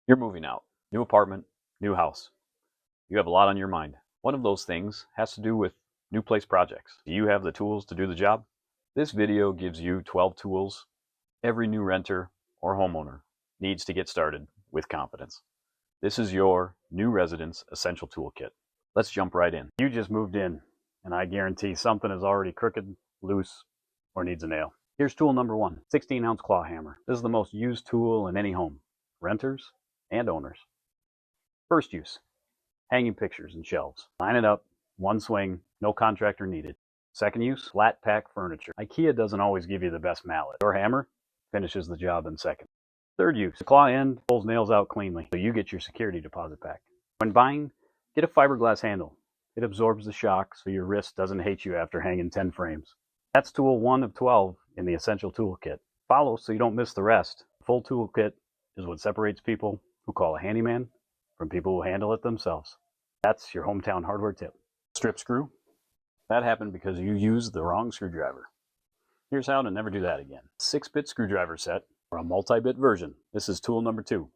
You're moving out. New apartment, new house. You have a lot on your mind. One of those things has to do with new place projects. Do you have the tools to do the job? This video gives you 12 tools every new renter or homeowner needs to get started with confidence. This is your new residence essential toolkit. Let's jump right in. You just moved in, and I guarantee something is already crooked, loose, or needs a nail. Here's tool number 1, 16-ounce claw hammer. This is the most used tool in any home, renters and owners. First use, hanging pictures and shelves. Line it up, one swing, no contractor needed. Second use, flat pack furniture. IKEA doesn't always give you the best mallet. Your hammer finishes the job in seconds. Third use, the claw end pulls nails out cleanly, so you get your security deposit back. When buying, get a fiberglass handle. It absorbs the shock so your wrist doesn't hate you after hanging 10 frames. That's tool 1 of 12 in the essential toolkit. Follow so you don't miss the rest. The full toolkit is what separates people who call a handyman from people who handle it themselves. That's your hometown hardware tip. Strip screw. That happened because you used the wrong screwdriver. Here's how to never do that again. 6-bit screwdriver set or a multi-bit version. This is tool number 2,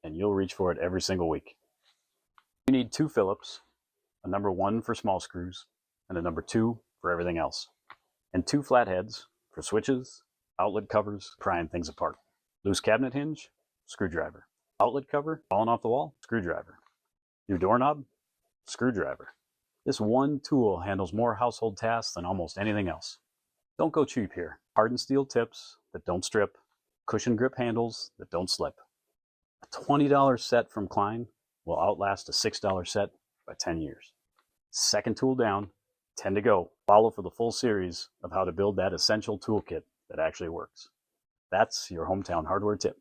and you'll reach for it every single week. You need 2 Phillips, a number 1 for small screws, and a number 2 for everything else. And 2 flatheads for switches, outlet covers, prying things apart. Loose cabinet hinge, screwdriver. Outlet cover, falling off the wall, screwdriver. New doorknob, screwdriver. This one tool handles more household tasks than almost anything else. Don't go cheap here. Hardened steel tips that don't strip, cushion grip handles that don't slip. A $20 set from Klein will outlast a $6 set by 10 years. Second tool down, 10 to go. Follow for the full series of how to build that essential toolkit that actually works. That's your hometown hardware tip.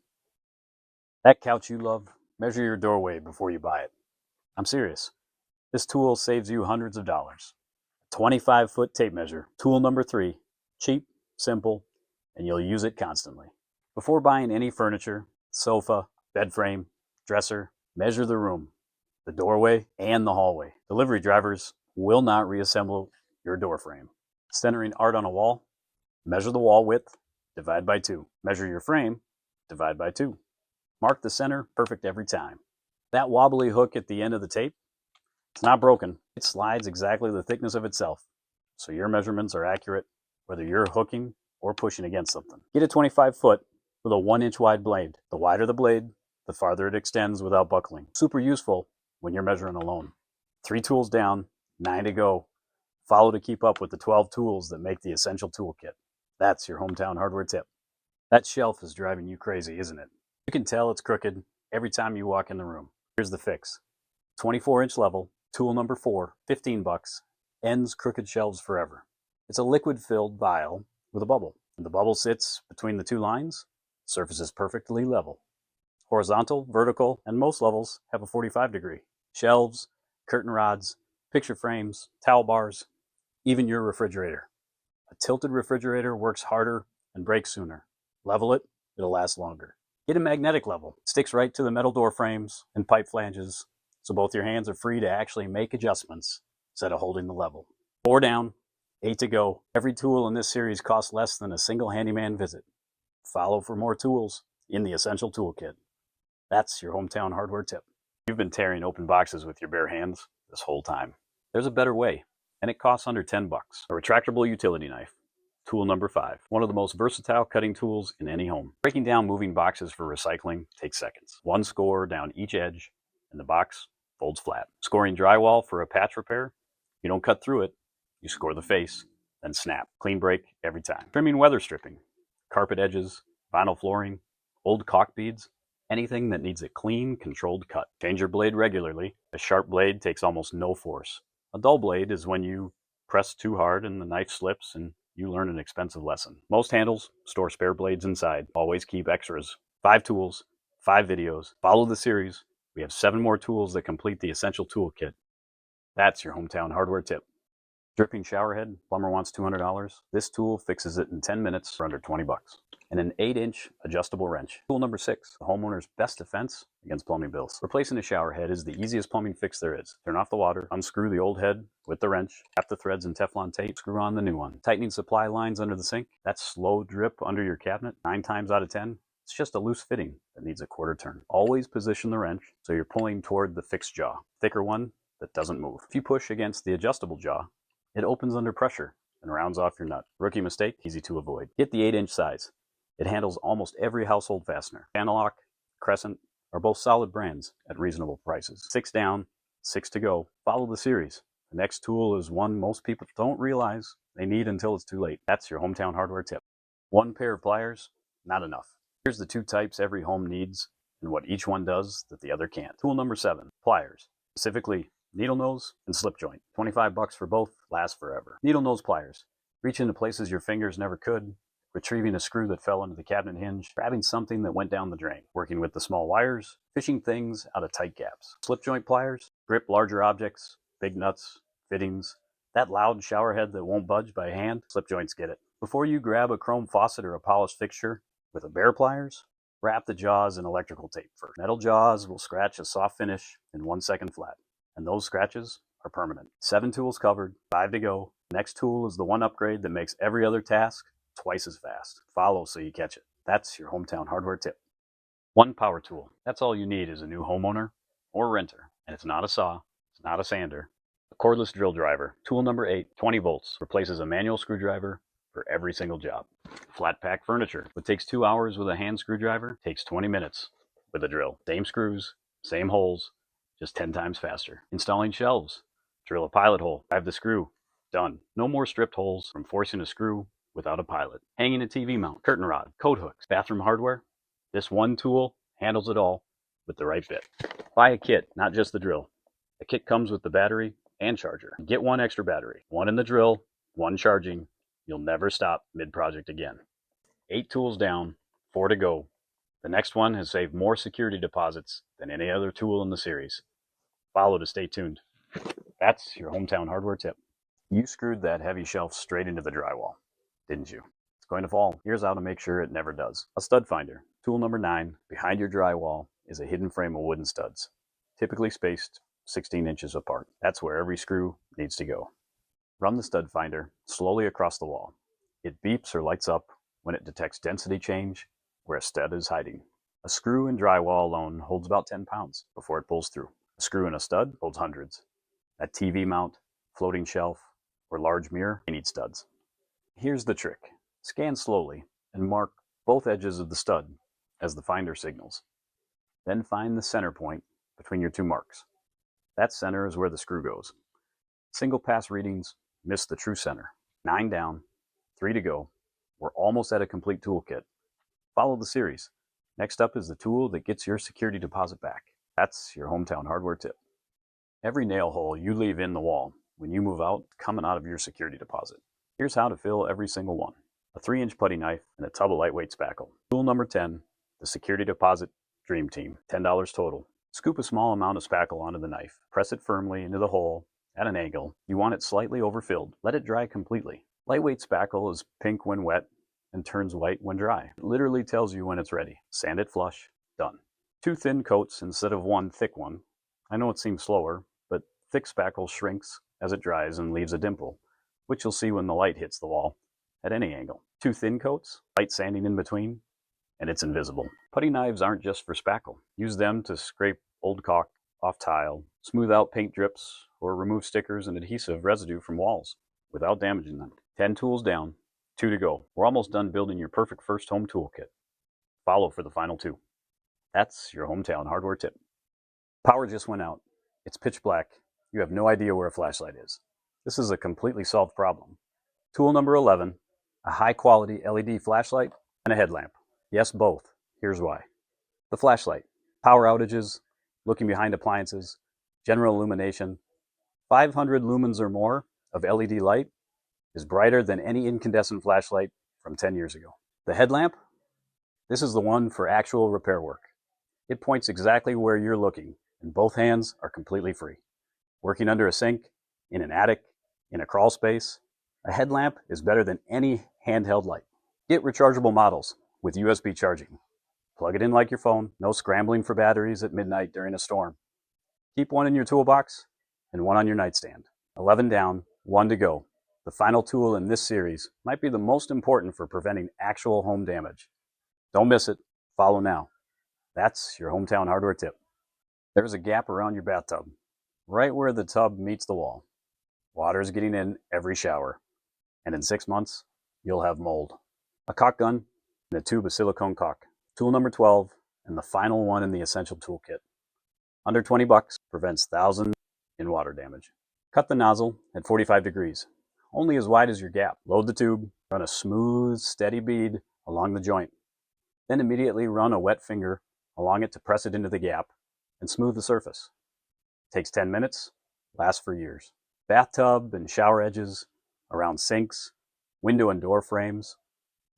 That couch you love, measure your doorway before you buy it. I'm serious. This tool saves you hundreds of dollars. 25-foot tape measure, tool number 3. Cheap, simple, and you'll use it constantly. Before buying any furniture, sofa, bed frame, dresser, measure the room, the doorway, and the hallway. Delivery drivers will not reassemble your door frame. Centering art on a wall, measure the wall width, divide by 2. Measure your frame, divide by 2. Mark the center, perfect every time. That wobbly hook at the end of the tape, it's not broken. It slides exactly the thickness of itself, so your measurements are accurate whether you're hooking or pushing against something. Get a 25-foot with a 1-inch wide blade. The wider the blade, the farther it extends without buckling. Super useful when you're measuring alone. 3 tools down, 9 to go. Follow to keep up with the 12 tools that make the essential toolkit. That's your hometown hardware tip. That shelf is driving you crazy, isn't it? You can tell it's crooked every time you walk in the room. Here's the fix. 24-inch level, tool number 4, $15, ends crooked shelves forever. It's a liquid-filled vial with a bubble. When the bubble sits between the 2 lines, the surface is perfectly level. Horizontal, vertical, and most levels have a 45 degree. Shelves, curtain rods, picture frames, towel bars, even your refrigerator. A tilted refrigerator works harder and breaks sooner. Level it, it'll last longer. Get a magnetic level. It sticks right to the metal door frames and pipe flanges, so both your hands are free to actually make adjustments instead of holding the level. 4 down, 8 to go. Every tool in this series costs less than a single handyman visit. Follow for more tools in the essential toolkit. That's your hometown hardware tip. You've been tearing open boxes with your bare hands this whole time. There's a better way, and it costs under $10. A retractable utility knife. Tool number 5. One of the most versatile cutting tools in any home. Breaking down moving boxes for recycling takes seconds. 1 score down each edge, and the box folds flat. Scoring drywall for a patch repair, you don't cut through it, you score the face, then snap. Clean break every time. Trimming weather stripping, carpet edges, vinyl flooring, old caulk beads, anything that needs a clean, controlled cut. Change your blade regularly. A sharp blade takes almost no force. A dull blade is when you press too hard and the knife slips and you learn an expensive lesson. Most handles store spare blades inside. Always keep extras. 5 tools, 5 videos. Follow the series. We have 7 more tools that complete the essential toolkit. That's your hometown hardware tip. Dripping shower head, plumber wants $200. This tool fixes it in 10 minutes for under $20. And an 8-inch adjustable wrench. Tool number 6, the homeowner's best defense against plumbing bills. Replacing a shower head is the easiest plumbing fix there is. Turn off the water, unscrew the old head with the wrench, tap the threads in Teflon tape, screw on the new one. Tightening supply lines under the sink, that slow drip under your cabinet, 9 times out of 10, It's just a loose fitting that needs a quarter turn. Always position the wrench so you're pulling toward the fixed jaw, thicker one that doesn't move. If you push against the adjustable jaw, it opens under pressure and rounds off your nut. Rookie mistake, easy to avoid. Get the 8-inch size. It handles almost every household fastener. Channel-Lock, Crescent are both solid brands at reasonable prices. 6 down, 6 to go. Follow the series. The next tool is one most people don't realize they need until it's too late. That's your hometown hardware tip. One pair of pliers, not enough. Here's the 2 types every home needs and what each one does that the other can't. Tool number 7, pliers. Specifically, needle nose and slip joint. $25 for both, last forever. Needle nose pliers. Reach into places your fingers never could. Retrieving a screw that fell into the cabinet hinge, grabbing something that went down the drain, working with the small wires, fishing things out of tight gaps. Slip joint pliers, grip larger objects, big nuts, fittings, that loud shower head that won't budge by hand, slip joints get it. Before you grab a chrome faucet or a polished fixture with a bare pliers, wrap the jaws in electrical tape first. Metal jaws will scratch a soft finish in 1 second flat, and those scratches are permanent. 7 tools covered, 5 to go. Next tool is the one upgrade that makes every other task twice as fast. Follow so you catch it. That's your hometown hardware tip. One power tool. That's all you need as a new homeowner or renter. And it's not a saw, it's not a sander. A cordless drill driver. Tool number 8, 20 volts. Replaces a manual screwdriver for every single job. Flat pack furniture. What takes 2 hours with a hand screwdriver takes 20 minutes with a drill. Same screws, same holes, just 10 times faster. Installing shelves. Drill a pilot hole, drive the screw, done. No more stripped holes from forcing a screw without a pilot. Hanging a TV mount, curtain rod, coat hooks, bathroom hardware. This one tool handles it all with the right bit. Buy a kit, not just the drill. The kit comes with the battery and charger. Get 1 extra battery, 1 in the drill, 1 charging. You'll never stop mid-project again. 8 tools down, 4 to go. The next one has saved more security deposits than any other tool in the series. Follow to stay tuned. That's your hometown hardware tip. You screwed that heavy shelf straight into the drywall, didn't you? It's going to fall. Here's how to make sure it never does. A stud finder. Tool number 9. Behind your drywall is a hidden frame of wooden studs, typically spaced 16 inches apart. That's where every screw needs to go. Run the stud finder slowly across the wall. It beeps or lights up when it detects density change where a stud is hiding. A screw in drywall alone holds about 10 pounds before it pulls through. A screw in a stud holds hundreds. That TV mount, floating shelf, or large mirror, they need studs. Here's the trick. Scan slowly and mark both edges of the stud as the finder signals. Then find the center point between your 2 marks. That center is where the screw goes. Single pass readings miss the true center. 9 down, 3 to go. We're almost at a complete toolkit. Follow the series. Next up is the tool that gets your security deposit back. That's your hometown hardware tip. Every nail hole you leave in the wall when you move out coming out of your security deposit. Here's how to fill every single one. A 3-inch putty knife and a tub of lightweight spackle. Tool number 10, the security deposit dream team. $10 total. Scoop a small amount of spackle onto the knife. Press it firmly into the hole at an angle. You want it slightly overfilled. Let it dry completely. Lightweight spackle is pink when wet and turns white when dry. It literally tells you when it's ready. Sand it flush. Done. 2 thin coats instead of 1 thick one. I know it seems slower, but thick spackle shrinks as it dries and leaves a dimple, which you'll see when the light hits the wall at any angle. 2 thin coats, light sanding in between, and it's invisible. Putty knives aren't just for spackle. Use them to scrape old caulk off tile, smooth out paint drips, or remove stickers and adhesive residue from walls without damaging them. 10 tools down, 2 to go. We're almost done building your perfect first home toolkit. Follow for the final 2. That's your hometown hardware tip. Power just went out. It's pitch black. You have no idea where a flashlight is. This is a completely solved problem. Tool number 11, a high-quality LED flashlight and a headlamp. Yes, both. Here's why. The flashlight. Power outages, looking behind appliances, general illumination. 500 lumens or more of LED light is brighter than any incandescent flashlight from 10 years ago. The headlamp? This is the one for actual repair work. It points exactly where you're looking, and both hands are completely free. Working under a sink, in an attic, in a crawl space, a headlamp is better than any handheld light. Get rechargeable models with USB charging. Plug it in like your phone, no scrambling for batteries at midnight during a storm. Keep one in your toolbox and one on your nightstand. 11 down, 1 to go. The final tool in this series might be the most important for preventing actual home damage. Don't miss it. Follow now. That's your hometown hardware tip. There's a gap around your bathtub, right where the tub meets the wall. Water is getting in every shower, and in 6 months, you'll have mold. A caulk gun and a tube of silicone caulk. Tool number 12, and the final one in the essential toolkit. Under 20 bucks, prevents thousands in water damage. Cut the nozzle at 45 degrees, only as wide as your gap. Load the tube, run a smooth, steady bead along the joint. Then immediately run a wet finger along it to press it into the gap and smooth the surface. Takes 10 minutes, lasts for years. Bathtub and shower edges, around sinks, window and door frames.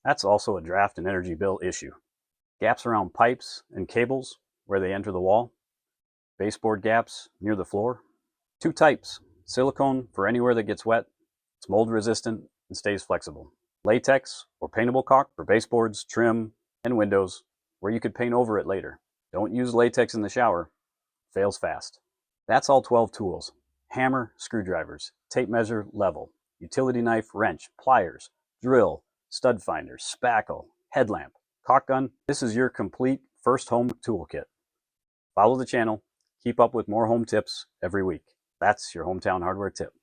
That's also a draft and energy bill issue. Gaps around pipes and cables where they enter the wall. Baseboard gaps near the floor. 2 types. Silicone for anywhere that gets wet. It's mold resistant and stays flexible. Latex or paintable caulk for baseboards, trim, and windows where you could paint over it later. Don't use latex in the shower. Fails fast. That's all 12 tools. Hammer, screwdrivers, tape measure, level, utility knife, wrench, pliers, drill, stud finder, spackle, headlamp, caulk gun. This is your complete first home toolkit. Follow the channel. Keep up with more home tips every week. That's your hometown hardware tip.